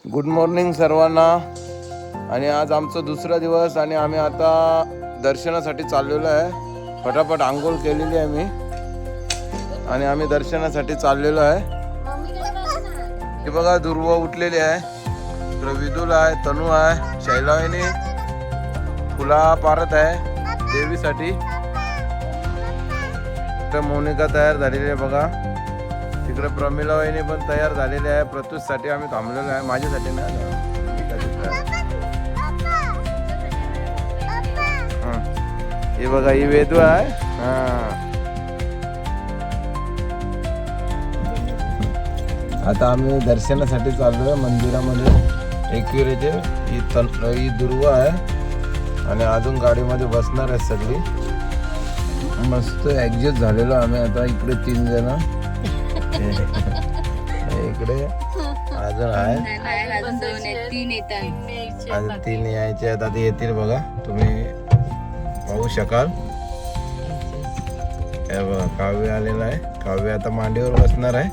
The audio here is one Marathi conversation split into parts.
गुड मॉर्निंग सर्वांना. आणि आज आमचा दुसरा दिवस आणि आम्ही आता दर्शनासाठी चाललेलो आहे. फटाफट आंघोळ केलेली आहे मी आणि आम्ही दर्शनासाठी चाललेलो आहे. हे बघा दुर्वा उठलेली आहे, इकडे विदुल आहे, तनू आहे, शैलावणी फुला पारत आहे देवीसाठी. इकडे मोनिका तयार झालेली आहे बघा. तिकडे प्रमिला वहिनी पण तयार झालेली आहे. प्रत्युषसाठी आम्ही थांबलेलो आहे, माझ्यासाठी नाही. हे बघा ही वेदू आहे. आता आम्ही दर्शनासाठी चाललोय मंदिरामध्ये. एकविरेचे ही दुर्वा आहे आणि अजून गाडीमध्ये बसणार आहे सगळी. मस्त ऍडजस्ट झालेलो आम्ही. आता इकडे 3 जण, इकडे अजून आहे, अजून 3 यायचे आहेत. आता येतील बघा, तुम्ही पाहू शकाल. हे बघा काव्य आलेला आहे. काव्य आता मांडीवर बसणार आहे,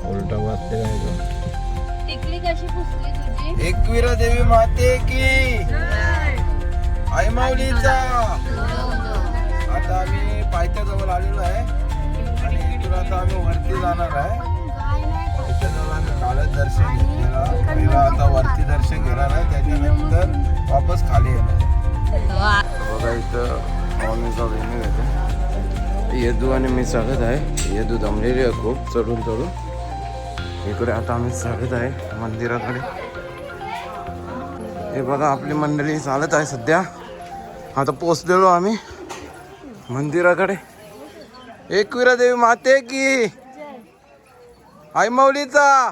उलटा बसलेला आहे. एकविरा देवी माते की आई माऊलीचा. आता आम्ही पायथ्या जवळ आलेलो आहे आणि इथून आता आम्ही वरती जाणार आहे. पायथ्या जवळ आम्ही कालच दर्शन घेतलेलं, पहिला आता वरती दर्शन घेणार आहे, त्याच्यानंतर वापस खाली येणार. बघा इथं मॉर्निंगचा व्हेन्यू येते. येदू आणि मी चालत आहे. येदू दमलेली आहे खूप चढून चढून. इकडे आता आम्ही चालत आहे मंदिराकडे. हे बघा आपली मंडळी चालत आहे सध्या. आता पोचलेलो आम्ही मंदिराकडे. एकविरा देवी माते की आई माऊलीचा.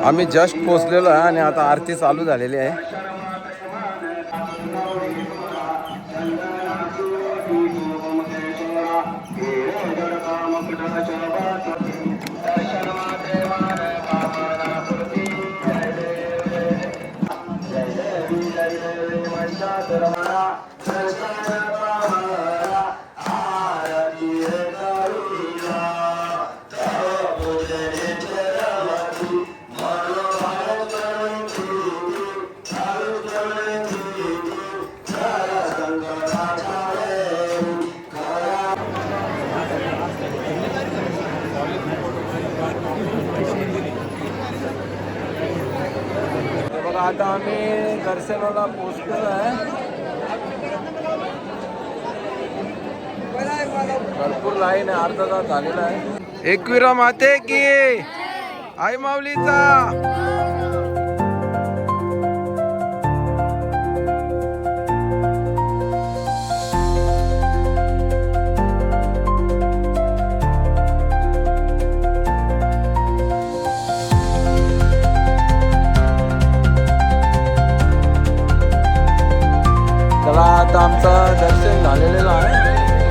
आम्ही जस्ट पोचलेलो आहे आणि आता आरती चालू झालेली आहे. आता आम्ही दर्शनाला पोहोचलेलो आहे. भरपूर लाईन आहे, अर्धा तास झालेला आहे. एकविरा माते की आई माऊलीचा. आता आमचं दर्शन झालेलं आहे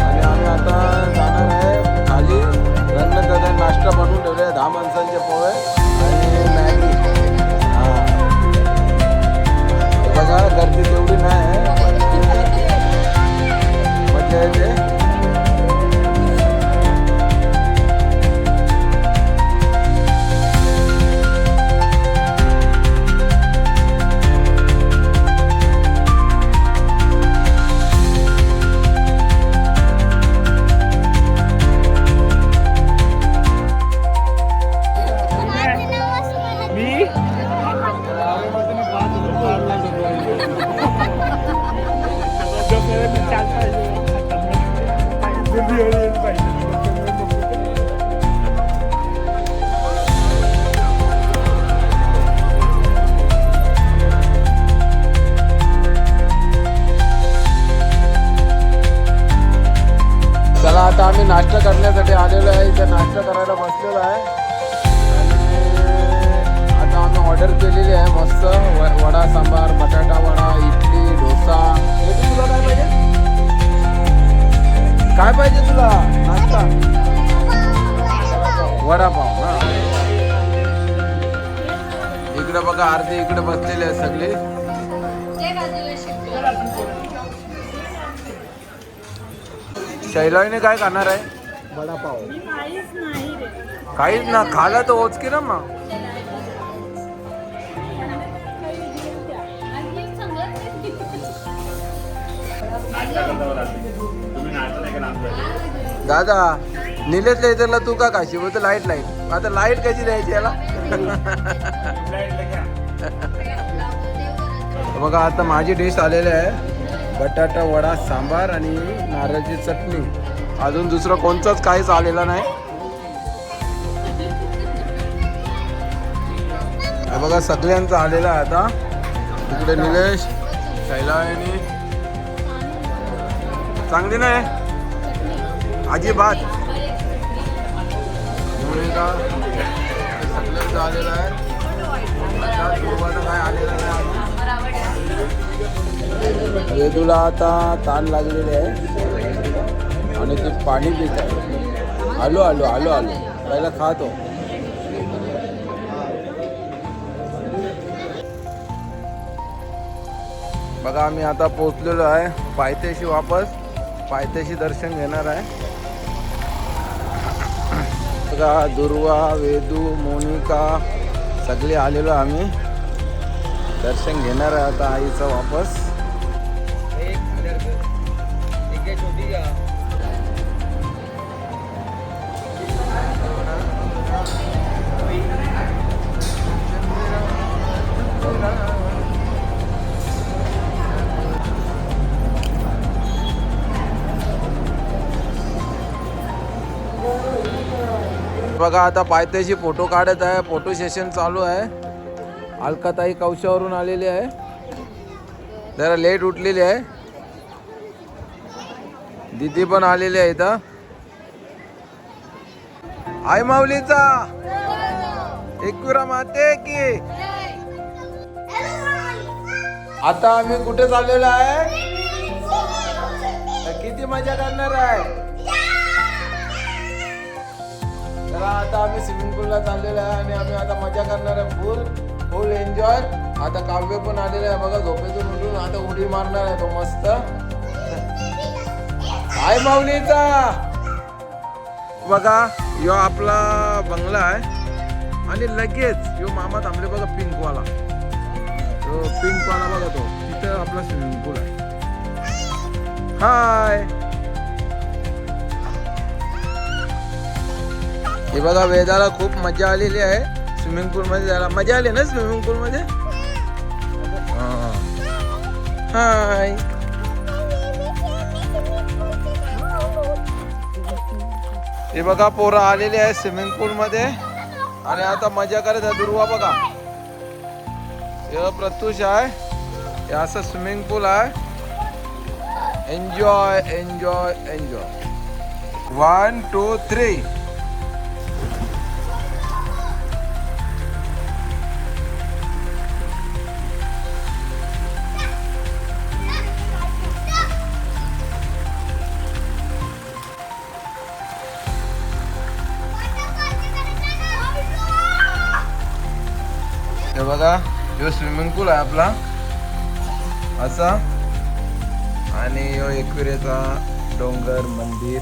आणि आम्ही आता जाणार आहे खाली. रंगदादा नाश्ता बनवून ठेवले, 10 माणसांचे पोहे आणि मॅगी. बघा गर्दी तेवढी नाही आहे, मजा येते. चला आता आम्ही नाश्ता करण्यासाठी आलेलो आहे. इथे नाश्ता करायला बसलेलो आहे आणि आता आम्ही ऑर्डर केलेली आहे मस्त वडा सांबार, बटाटा वडा, इडली, डोसा. तुला काय पाहिजे? काय पाहिजे तुला नाश्ता? वडापाव ना. इकडे बघा आरती इकडे बसलेली आहे सगळी. शैलाने काय खाणार आहे? वडापाव. काहीच ना खाला तर ओचकी ना मग. दादा निलेशला इथला तू का काशी बोलतो लाईट आता लाईट कशी द्यायची याला बघा आता माझी डिश आलेली आहे बटाटा वडा सांबार आणि नारळाची चटणी अजून दुसरं कोणतंच काहीच आलेलं नाही हे बघा सगळ्यांचं आलेलं आहे आता इकडे निलेश शैलानी चांगली नाही अजिबात सगळ्यांचं आलेलं आहे काय आलेलं नाही वेदूला आता ताण लागलेले आहे आणि ते पाणी पित आहे आलो आलो आलो आलो पहिला खातो बघा आम्ही आता पोहोचलेलो आहे पायथ्याशी वापस पायथ्याशी दर्शन घेणार आहे बघा दुर्वा वेदू मोनिका सगळे आलेलो आम्ही दर्शन घेणार आहे आता आईचं वापस बघा आता पायथ्याशी फोटो काढत आहे फोटो सेशन चालू आहे अलकाताई कौशावरून आलेली आहे जरा लेट उठलेली आहे दीदी पण आलेली आहे इथं आई माऊलीचा एकविरा माते की आता आम्ही कुठे चाललेलो आहे किती मजा करणार आहे तर आता आम्ही स्विमिंग पूलला चाललेलो आहे आणि आम्ही आता मजा करणार आहे फुल एन्जॉय आता काव्य पण आलेला आहे बघा झोपेतून उठून आता उडी मारणार आहे तो मस्त आई माऊलीचा बघा यो आपला बंगला आहे आणि लगेच यो मामा थांबले बघा पिंकवाला तो पिंकवाला बघा तो तिथं आपला स्विमिंग पूल आहे हाय हे बघा वेदाला खूप मजा आलेली आहे स्विमिंग पूल मध्ये जायला मजा आली ना स्विमिंग पूल मध्ये हाय हे बघा पोरं आलेली आहे स्विमिंग पूल मध्ये आणि आता मजा करत आहे दुर्वा बघा हे प्रत्युष आहे हे असं स्विमिंग पूल आहे एन्जॉय एन्जॉय एन्जॉय 1 2 3 हे बघा यो स्विमिंग पूल आहे आपला असा आणि यो एकविरेचा डोंगर मंदिर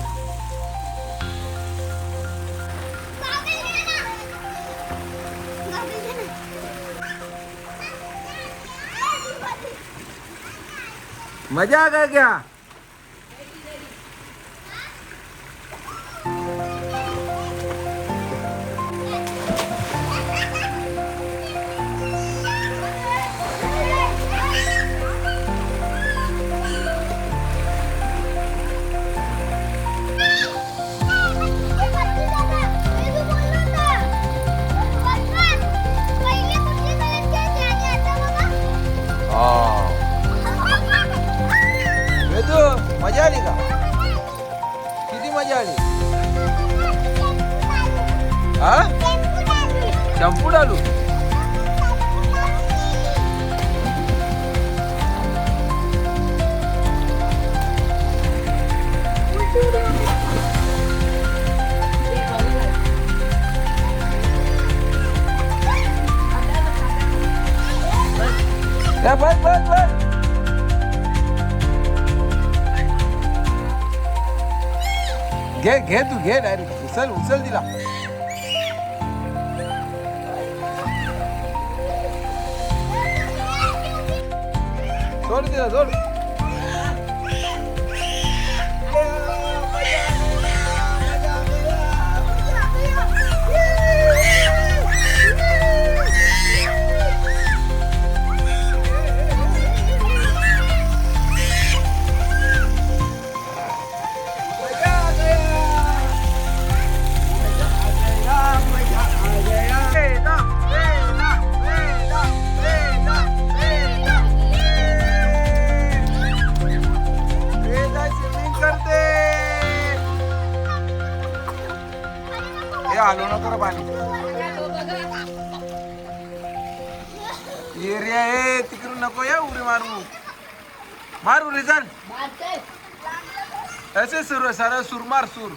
मजा आ गया क्या मजा आली का किती मजा आली हा शॅम्पू आलू बस बस बस घे घे तू घे डायरेक्ट उचल दिला सोड दिला सोड एरिया आहे तिकडून नको या उडी मारू. मार उडी चल. असे सुर सरळ सूर मार सूर.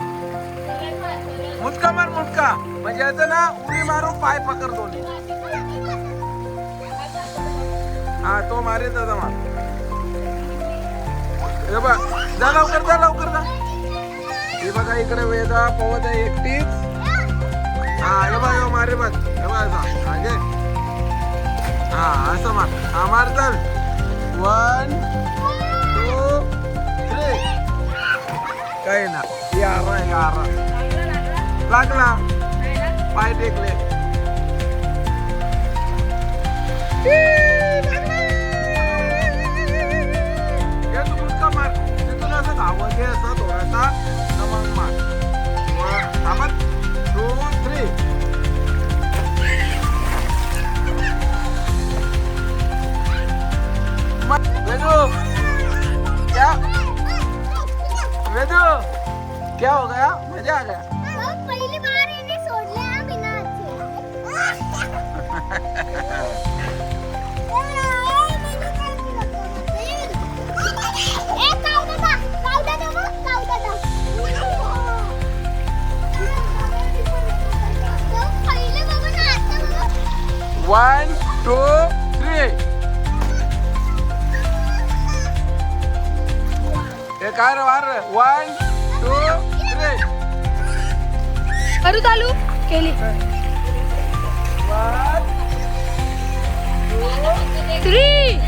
मुटका मार मुटका म्हणजे येतं ना उडी मारू पाय पकड दोन्ही. हा तो मारे दादा मार. हे बघ जा लवकर जा. हे बघा इकडे वेदा पवत आहे एकटीच. हा हे बघ मारे बघ हे बघ असा हा असं मार. हा मार चल. 1 2 3 काय ना यारा लागला पाय टेकले. तू मुटका मार तिथून असं धावत घे असं थोडासा मग मार. 2 3 वेदू क्या हो गया मजा आ गया. पहली बार इन्हें सोडले हा बिना One, two, three. हे काय रे वार. 1 2 3 करू चालू केली. 1 2 3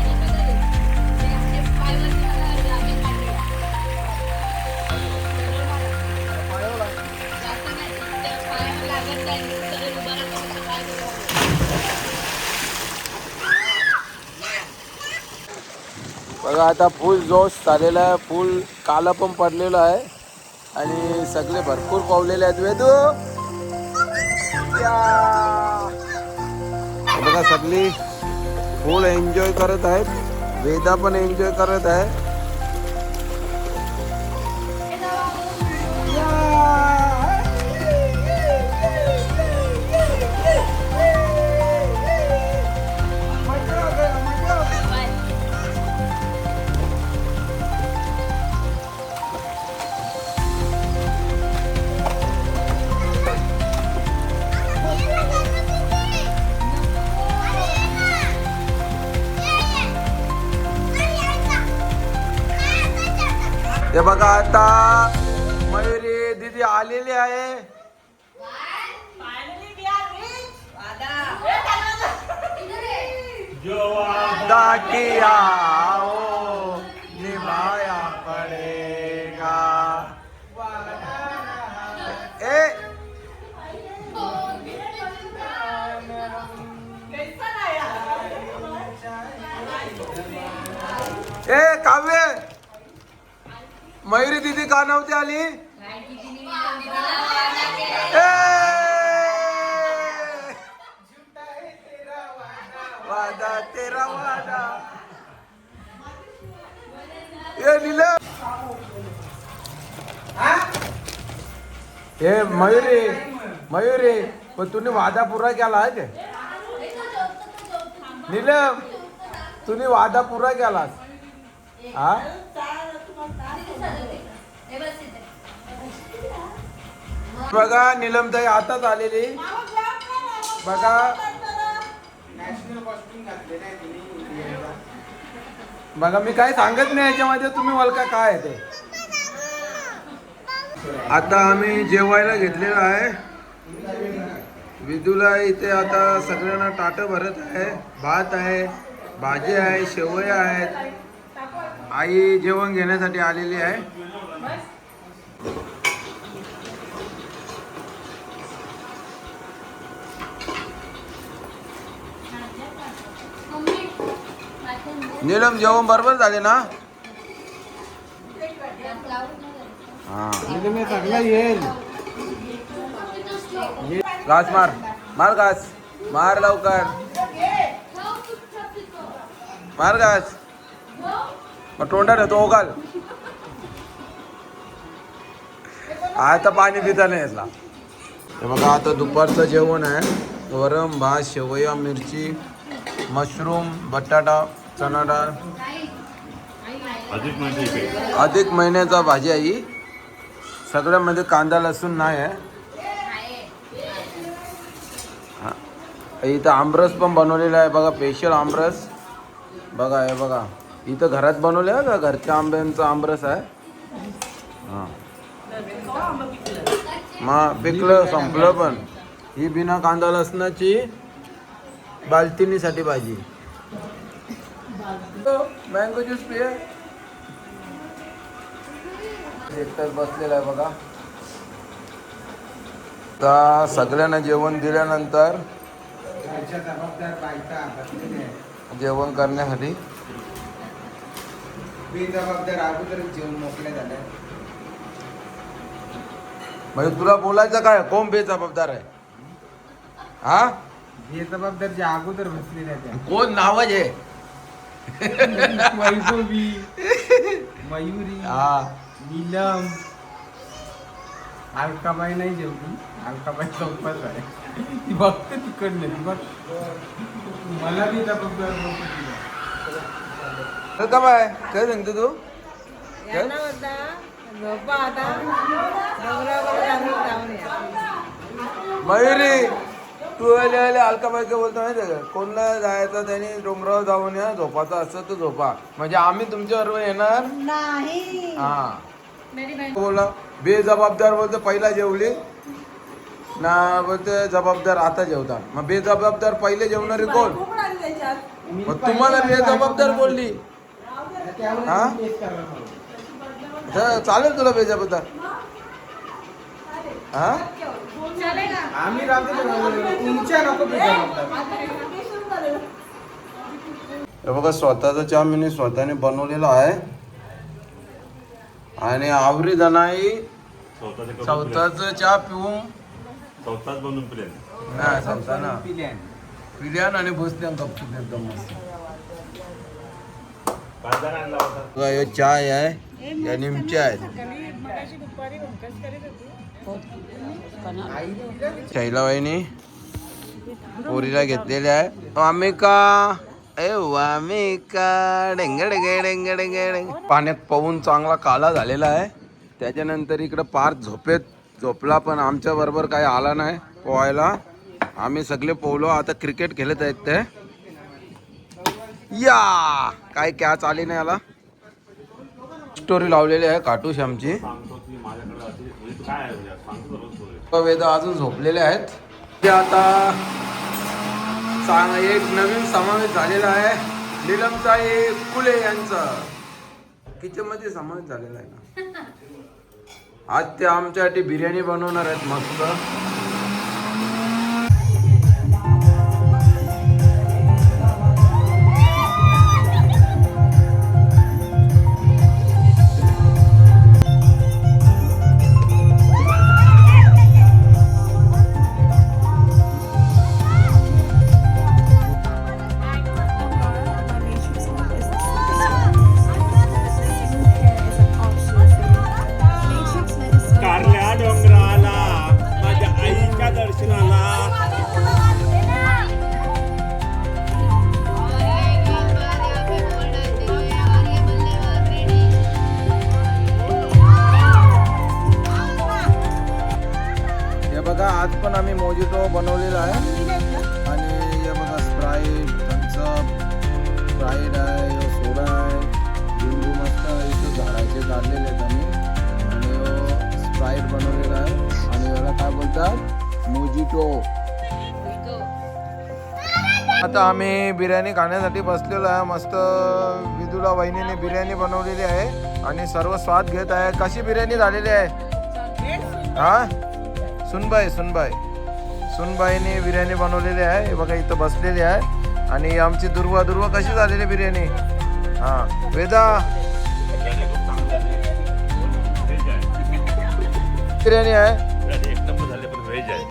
बघा आता फुल जोश झालेला आहे. फुल काला पण पडलेलं आहे आणि सगळे भरपूर पावलेले आहेत. वेदू बघा सगळी फुल एन्जॉय करत आहेत. वेदा पण एन्जॉय करत आहे. हे बघा आता मयुरी दीदी आलेली आहे. वादा किया वो निभाया पड़ेगा. ए काव्य मयुरी दीदी का नव्हती आली. वादा तेरा वादा. ये नीलम हे मयुरी पण तुम्ही वादा पुरा केला आहे. नीलम तुम्ही वादा पुरा केलास. हा बघा नीलमताई आताच आलेली. बघा बघा मी काय सांगत नाही याच्यामध्ये तुम्ही वलका काय आहे ते. आता आम्ही जेवायला घेतलेलं आहे. विदूला इथे आता सगळ्यांना ताटं भरत आहे. भात आहे, भाजी आहे, शेवया आहेत. आई जेवण घेण्यासाठी आलेली आहे. नीलम जेवण बरोबर झाले ना. घास मार घास मार लवकर मार घास. मग तोंडात येतो ओघाल. आता पाणी पिता नाही येतला. हे बघा आता दुपारचं जेवण आहे. वरण भात शेवया मिरची मशरूम, बटाटा, चना डाळ. अधिक महिन्याचा भाजी आहे ही. सगळ्यामध्ये कांदा लसूण नाही आहे. हा. इथं आमरस पण बनवलेला आहे बघा, स्पेशल आमरस बघा. हे बघा इथं घरात बनवले आहे का, घरच्या आंब्यांचा आमरस आहे. हां मग पिकलं संपलं. पण ही बिना कांदा लसणाची बालतिनीसाठी भाजी. मँगो ज्यूस पिये. एकटाच बसलेला आहे बघा. आता सगळ्यांना जेवण दिल्यानंतर जेवण करण्यासाठी बेजबाबदार अगोदर जेवण मोकळे झाले. म्हणजे तुला बोलायचं काय, कोण बेजबाबदार आहे? हा बेजबाबदारच्या अगोदर बसलेल्या त्या कोण नावच आहे? वैभवी, मयुरी, हा नीलम, अलकाबाई नाही जेवली. अलकाबाई चौपाच आहे. ती बघते तिकडनं, ती बघ. मला बी जबाबदार नको तिला. का बाय काय सांगतो तू? मयुरी तू अलकाबाई काय बोलतो माहिती का, कोणला जायचं त्याने डोंगरावर जाऊन या, झोपाचं असतं तर झोपा. म्हणजे आम्ही तुमच्या बरोबर येणार नाही. हा बोला बेजबाबदार बोलतो पहिला जेवली ना, बोलते जबाबदार आता जेवतात. मग बेजबाबदार पहिले जेवणारे कोण? मग तुम्हाला बेजबाबदार बोलली. हा चालेल तुला बेजबाबदार? हा आम्ही राहतो तुमच्या नको बेजबाबदार. हे बघा स्वतःचा चहा मी स्वतःने बनवलेला आहे. आणि आवरी जणाई स्वतःच चहा पिऊन स्वतःच बनवून पिले. नाही स्वतःना पिल्यान पिल्यान आणि बसल्यान गपचूप एकदम मस्त. बाजार आणला होता. बघा हे चहा आहे, या निमचे आहेत. शैलाबाईनी पोरीला घेतलेले आहे. वामिका ए वामिका डेंग डेंग डेंग डेंग डेंग. पाण्यात पाहून चांगला काला झालेला आहे. त्याच्यानंतर इकडं पार झोपला, पण आमच्या बरोबर काही आला नाही पोहायला. आम्ही सगळे पोहलो. आता क्रिकेट खेळत आहेत ते. या काय कॅच आली नाही याला. स्टोरी लावलेली आहे काटूश आमची. सांगतो की माझ्याकडे अशी म्हणजे काय आहे म्हणजे सांगतो रोज बोलेल. वेद अजून झोपलेले आहेत. ते आता एक नवीन समावेश झालेला आहे. नीलमचा एक कुले यांचा किचन मध्ये समावेश झालेला आहे ना. आज ते आमच्यासाठी बिर्याणी बनवणार आहेत मस्त. कारल्या डोंगराला माझ्या आईच्या दर्शनाला. हे बघा आज पण आम्ही मोजिटो बनवलेला आहे. आणि हे बघा स्प्राईट, थम्सअप, स्प्राईट आहे, ह्यो सोडा आहे, लिंबू मस्त इथं झाडाचे काढलेले आहेत आम्ही. आणि ह्यो स्प्राईट बनवलेला आहे. आणि याला काय बोलतात, मोजिटो. आता आम्ही बिर्याणी खाण्यासाठी बसलेलो आहे. मस्त विदुला वहिनीने बिर्याणी बनवलेली आहे आणि सर्व स्वाद घेत आहे. कशी बिर्याणी झालेली आहे? हा सुनबाईने बिर्याणी बनवलेली आहे. हे बघा इथं बसलेली आहे. आणि आमची दुर्वा कशी झालेली बिर्याणी. हा वेदा बिर्याणी आहे. एक नंबर झाले पण व्हेज आहे.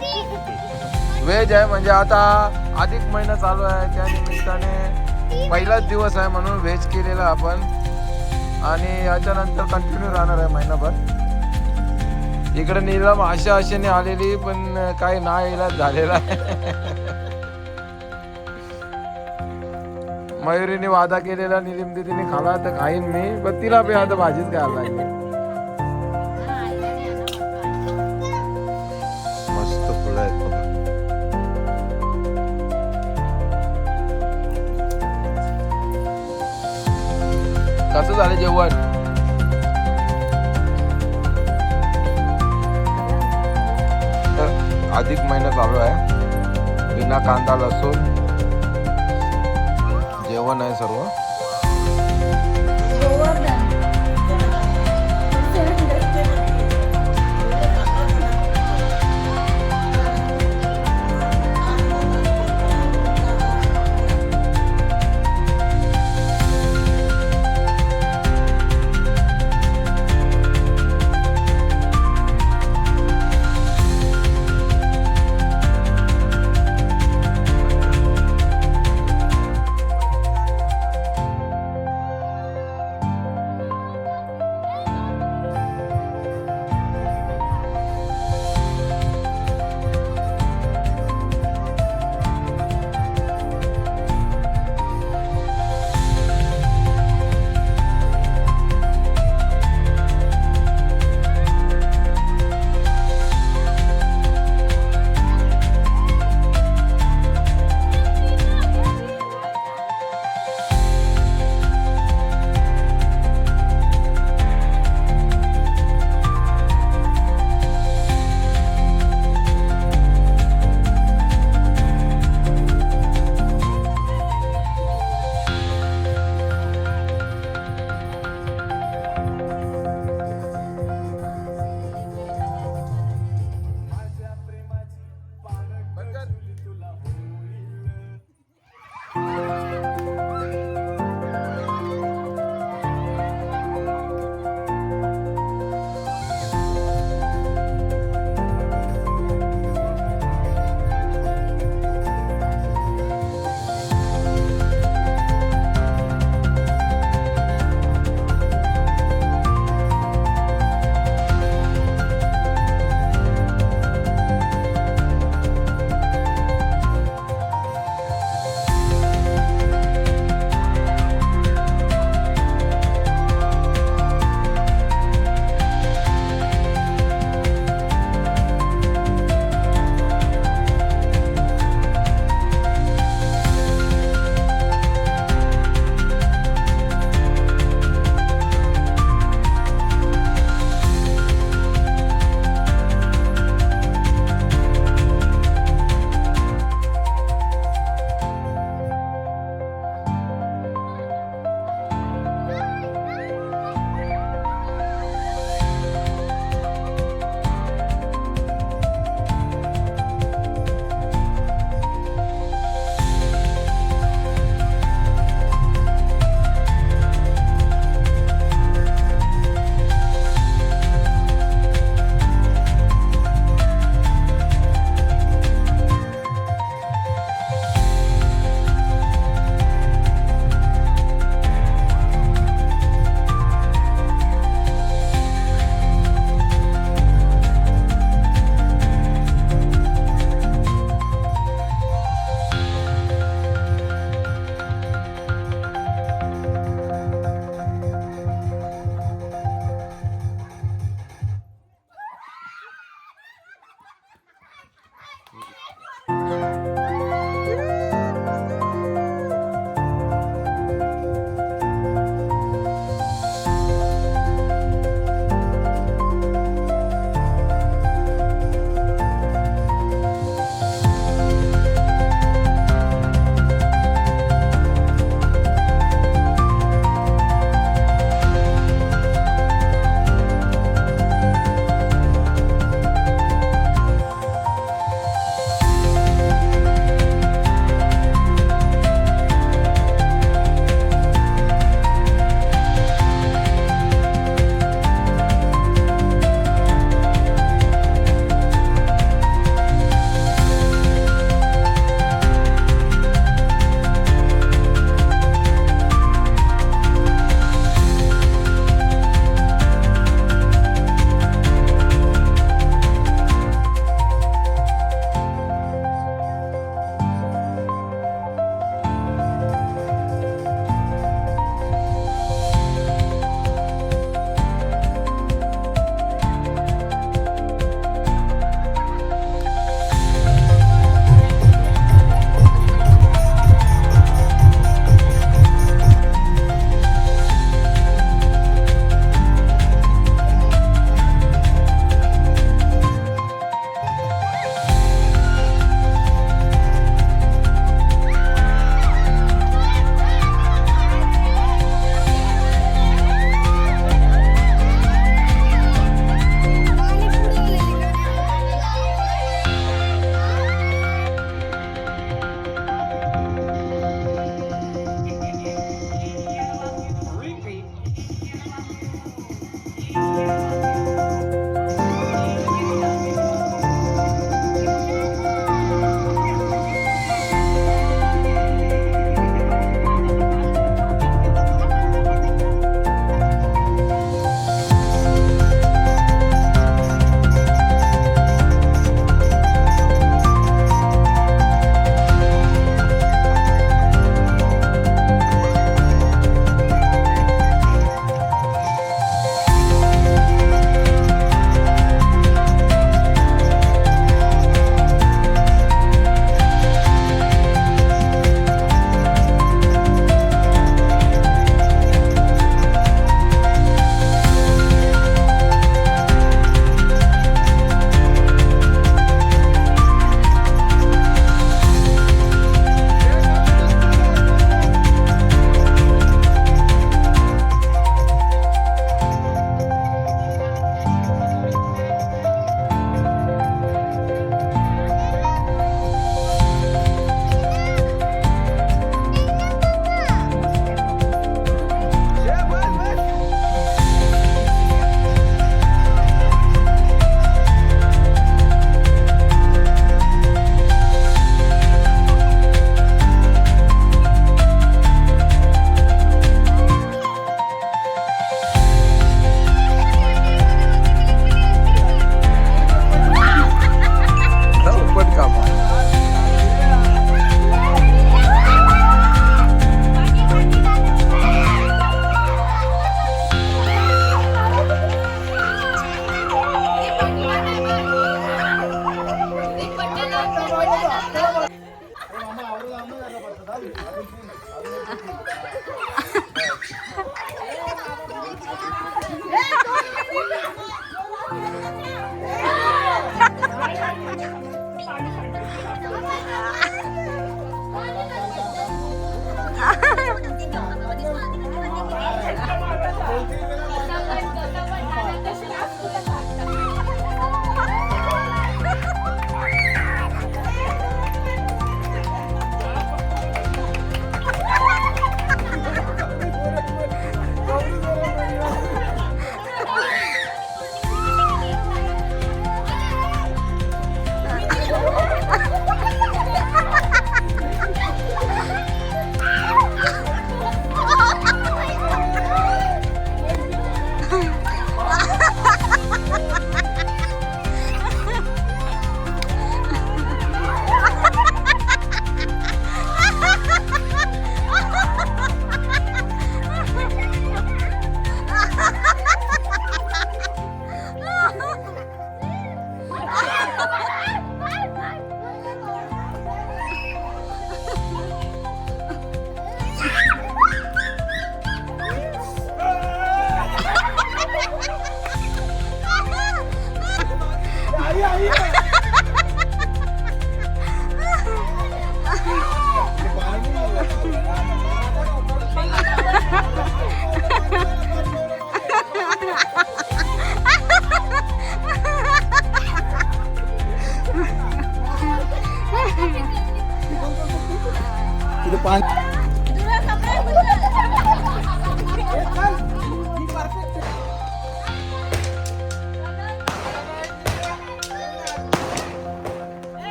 व्हेज आहे. म्हणजे आता अधिक महिना चालू आहे, त्या निमित्ताने पहिलाच दिवस आहे म्हणून व्हेज केलेला आपण. आणि याच्यानंतर कंटिन्यू राहणार आहे महिनाभर. इकडे नीलम आशेने आलेली पण काही ना इलाज झालेला आहे. मयुरीने वादा केलेला निलिम दीदीने खाला तर खाईन मी, पण तिला बी आता भाजीच खायला लागली. मस्त फुलं आहेत बघा. कसं झालं जेवण? तर अधिक महिना चालू आहे, बिना कांदा लसूण जेवण आहे सर्व.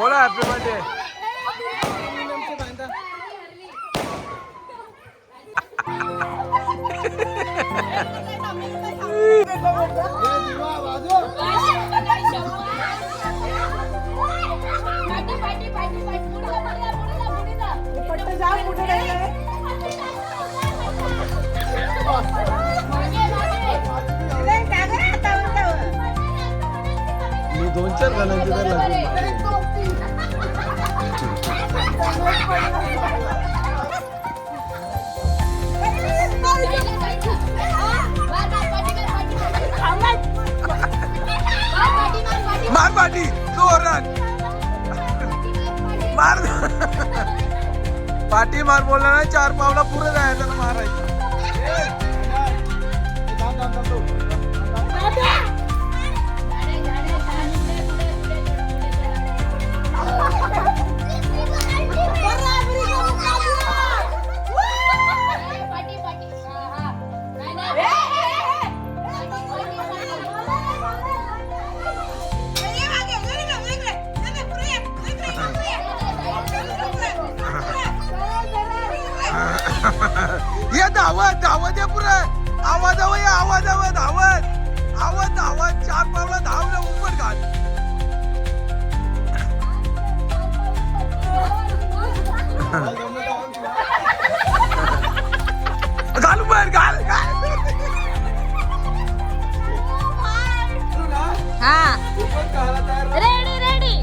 बोला हॅपी बर्थडे. मी 2-4 जणांची तर मार पाठी जोरात मार पाठी मार बोलला ना 4 पावला पुढे जायचं ना मारायचं. ये धावत धावत ये पुढे आवाज हवं या आवाज हवं धावत आवाज धावत 4 पावला धावलं उपर घाल. घाल उपर घाल हा रेडी रेडी.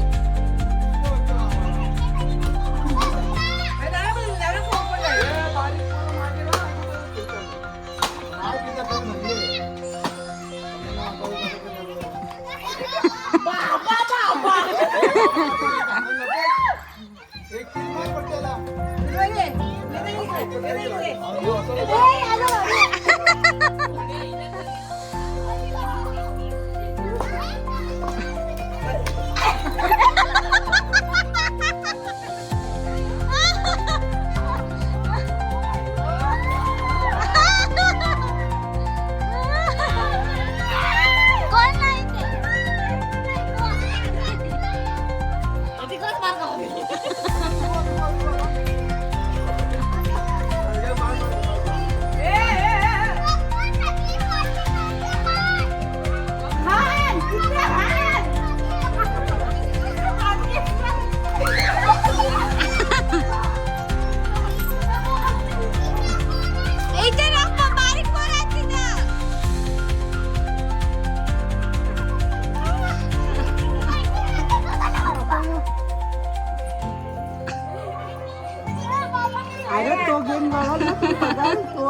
तो गेम बघा तू बघा तो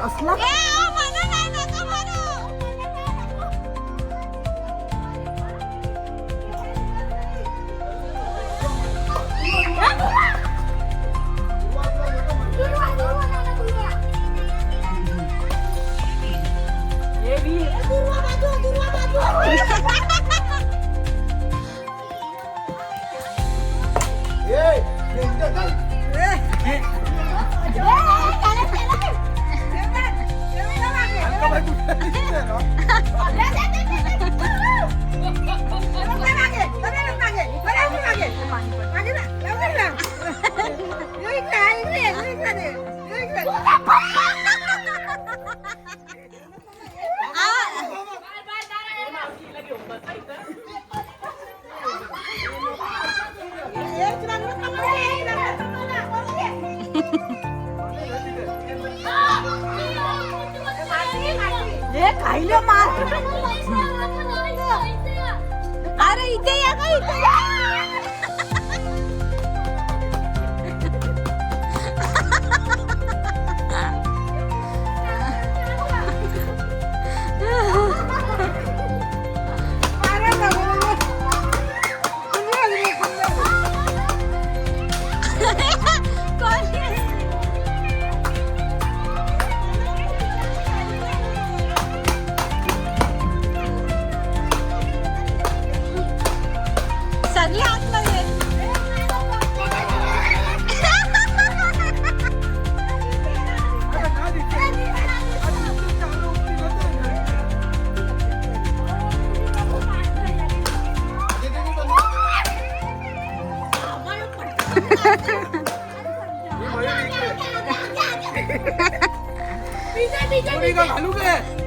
असला ए, ओ, मला नाही नका मारू. खायला मार. अरे इथे या का इथे या. सगळे आतमध्ये. घालू काय